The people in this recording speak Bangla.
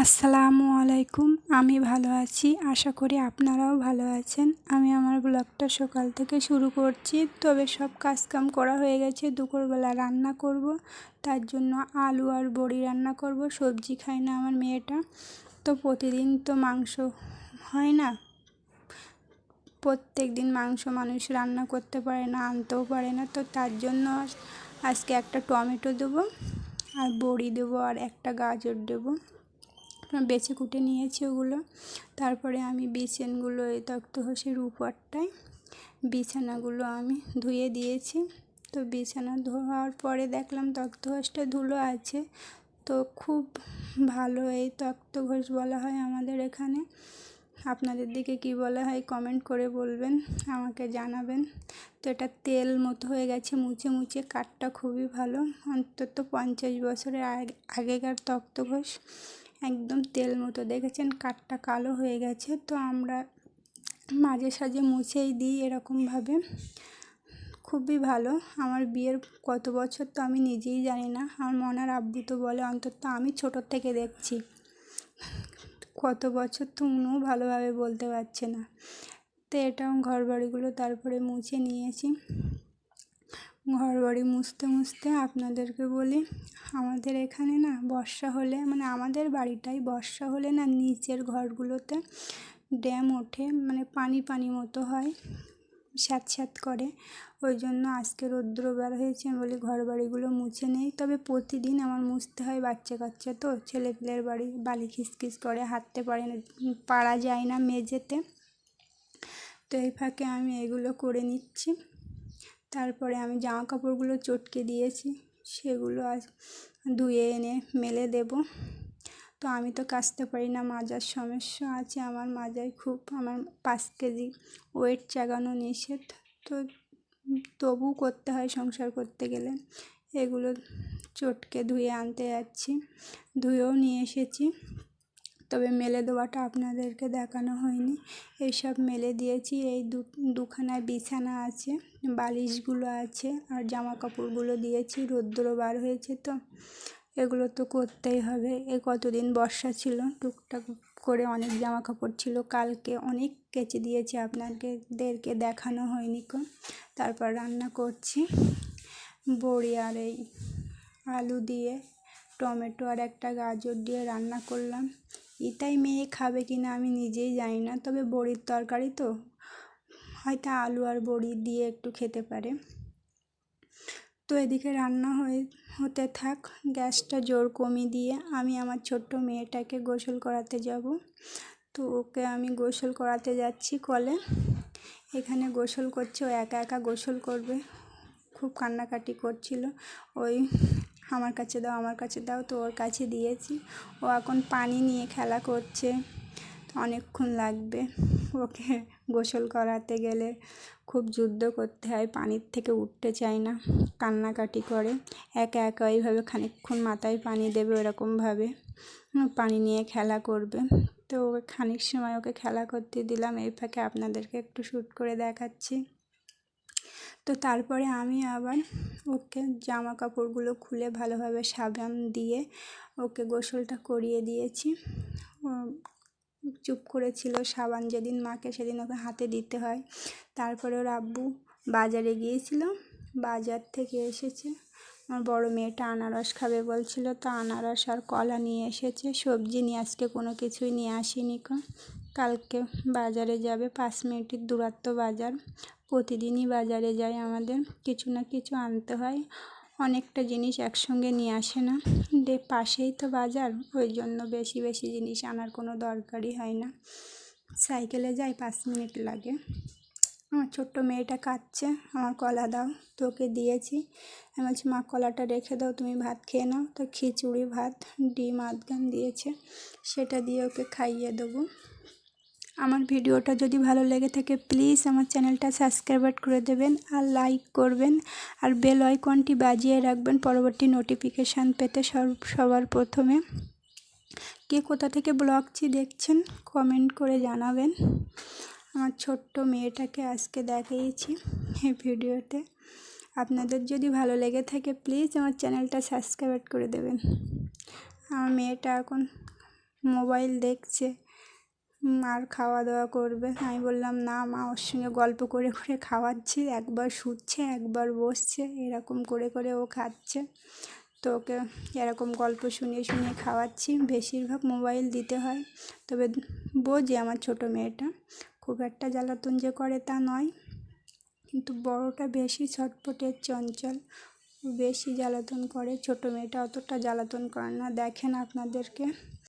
আসসালামু আলাইকুম। আমি ভালো আছি, আশা করি আপনারাও ভালো আছেন। আমি আমার ব্লগটা সকাল থেকে শুরু করছি, তবে সব কাজকাম করা হয়ে গেছে। দুপুরবেলা রান্না করব, তার জন্য আলু আর বড়ি রান্না করব। সবজি খায় না আমার মেয়েটা, তো প্রতিদিন তো মাংস হয় না, প্রত্যেক দিন মাংস মানুষ রান্না করতে পারে না, আনতেও পারে না। তো তার জন্য আজকে একটা টমেটো দেবো আর বড়ি দেবো আর একটা গাজর দেবো। বেছে কুটে নিয়েছি ওগুলো। তারপরে আমি বিছানাগুলো এই তক্তপোশের উপরটায় বিছানাগুলো আমি ধুয়ে দিয়েছি। তো বিছানা ধোয়ার পরে দেখলাম তক্তপোশটা ধুলো আছে। তো খুব ভালো এই তক্তপোশ বলা হয় আমাদের এখানে। আপনাদের দিকে কি বলা হয় কমেন্ট করে বলবেন, আমাকে জানাবেন। তো এটা তেল মতো হয়ে গেছে, মুছে মুছে। কাঠটা খুবই ভালো, অন্তত 50 বছরের আগেকার তক্তপোশ। একদম তেল মতো, দেখেছেন কাঠটা কালো হয়ে গেছে। তো আমরা মাঝে সাঝে মুছেই দিই এরকমভাবে। খুবই ভালো। আমার বিয়ের কত বছর তো আমি নিজেই জানি না। আমার মনার আব্বু তো বলে, অন্তত আমি ছোটোর থেকে দেখছি। কত বছর তো উনিও ভালোভাবে বলতে পারছে না। তো এটা ঘর বাড়িগুলো তারপরে মুছে নিয়েছি। ঘর বাড়ি মুছতে মুছতে আপনাদেরকে বলি, আমাদের এখানে না বর্ষা হলে, মানে আমাদের বাড়িটাই বর্ষা হলে না নিচের ঘরগুলোতে ড্যাম ওঠে, মানে পানি পানি মতো হয়, স্যাঁত স্যাঁত করে। ওই জন্য আজকে রৌদ্র বের হয়েছে বলে ঘর বাড়িগুলো মুছে নেই। তবে প্রতিদিন আমার মুছতে হয়, বাচ্চা কাচ্চা তো, ছেলেপিলের বাড়ি বালি খিসখিস করে, হাঁটতে পারে না, পারা যায় না মেঝেতে। তো এই ফাঁকে আমি এগুলো করে নিচ্ছি। তারপরে আমি জামা কাপড়গুলো চটকে দিয়েছি, সেগুলো আজ ধুয়ে এনে মেলে দেব। তো আমি তো কাচতে পারি না, মাজার সমস্যা আছে আমার, মাজায় খুব, আমার 5 কেজি ওয়েট চাগানো নিষেধ। তো তবু করতে হয় সংসার করতে গেলে। এগুলো চটকে ধুয়ে আনতে যাচ্ছি, ধুয়েও নিয়ে এসেছি। তবে মেলে দেওয়াটা আপনাদেরকে দেখানো হয়নি। এইসব মেলে দিয়েছি। এই দুখানা বিছানা আছে, বালিশগুলো আছে আর জামা কাপড়গুলো দিয়েছি। রৌদ্র বার হয়েছে তো এগুলো তো করতেই হবে। কতদিন বর্ষা ছিল, টুকটাক করে অনেক জামা কাপড় ছিল। কালকে অনেক কেচে দিয়েছি, আপনাদেরকে দেখানো হয়নি কো। তারপর রান্না করছি বড়ি আর এই আলু দিয়ে, টমেটো আর একটা গাজর দিয়ে রান্না করলাম। এটাই মেয়ে খাবে কি না আমি নিজেই জানি না, তবে বড়ির তরকারি তো হয়তো আলু আর বড়ি দিয়ে একটু খেতে পারে। তো এদিকে রান্না হতে থাক, গ্যাসটা জোর কমিয়ে দিয়ে আমি আমার ছোট্ট মেয়েটাকে গোসল করাতে যাব। তো ওকে আমি গোসল করাতে যাচ্ছি কলে। এখানে গোসল করছে, ও একা একা গোসল করবে। খুব কান্নাকাটি করছিল, ওই আমার কাছে দাও আমার কাছে দাও, তো ওর কাছে দিয়েছি। ও এখন পানি নিয়ে খেলা করছে, অনেকক্ষণ লাগবে। ওকে গোসল করাতে গেলে খুব যুদ্ধ করতে হয়, পানির থেকে উঠতে চায় না, কান্নাকাটি করে। একা একা ওইভাবে খানিকক্ষণ মাথায় পানি দেবে, ওরকমভাবে পানি নিয়ে খেলা করবে। তো ওকে খানিক সময় ওকে খেলা করতে দিলাম। এই ফাঁকে আপনাদেরকে একটু শ্যুট করে দেখাচ্ছি। তো তারপরে আমি আবার ওকে জামা কাপড়গুলো খুলে ভালোভাবে সাবান দিয়ে ওকে গোসলটা করিয়ে দিয়েছি। ও চুপ করেছিল, সাবান যেদিন মাকে সেদিন ওকে হাতে দিতে হয়। তারপরে ওর আব্বু বাজারে গিয়েছিল, বাজার থেকে এসেছে। আমার বড় মেয়েটা আনারস খাবে বলছিল, তো আনারস আর কলা নিয়ে এসেছে। সবজি নিয়ে আজকে কোনো কিছুই নিয়ে আসেনি। কালকে বাজারে যাবে, 5 মিনিটের দূরত্ব বাজার। প্রতিদিনই বাজারে যায়, আমাদের কিছু না কিছু আনতে হয়, অনেকটা জিনিস একসঙ্গে নিয়ে আসে না। পাশেই তো বাজার, ওই জন্য বেশি বেশি জিনিস আনার কোনো দরকারই হয় না। সাইকেলে যাই, 5 মিনিট লাগে। আমার ছোট্ট মেয়েটা কাঁদছে, আমার কলা দাও, তোকে দিয়েছি। আমি বলছি মা কলাটা রেখে দাও, তুমি ভাত খেয়ে নাও। তো খিচুড়ি ভাত ডিম আধগান দিয়েছে, সেটা দিয়ে ওকে খাইয়ে দেবো। আমার ভিডিওটা যদি ভালো লেগে থাকে প্লিজ আমার চ্যানেলটা সাবস্ক্রাইব করে দেবেন আর লাইক করবেন, আর বেল আইকনটি বাজিয়ে রাখবেন পরবর্তী নোটিফিকেশান পেতে সবার প্রথমে। কে কোথা থেকে ব্লগটি দেখছেন কমেন্ট করে জানাবেন। আমার ছোট্ট মেয়েটাকে আজকে দেখিয়েছি এই ভিডিওতে। আপনাদের যদি ভালো লেগে থাকে প্লিজ আমার চ্যানেলটা সাবস্ক্রাইব করে দেবেন। আমার মেয়েটা এখন মোবাইল দেখছে আর খাওয়া দাওয়া করবে। আমি বললাম না মা, ওর সঙ্গে গল্প করে করে খাওয়াচ্ছি, একবার শুচ্ছে একবার বসছে, এরকম করে করে ও খাচ্ছে। তো ওকে এরকম গল্প শুনিয়ে শুনিয়ে খাওয়াচ্ছি। বেশিরভাগ মোবাইল দিতে হয়, তবে বোঝে আমার ছোটো মেয়েটা, খুব একটা জ্বালাতন যে করে তা নয়, কিন্তু বড়টা বেশি ছটপটে চঞ্চল, বেশি জ্বালাতন করে। ছোটো মেয়েটা অতটা জ্বালাতন করে না, দেখেন আপনাদেরকে।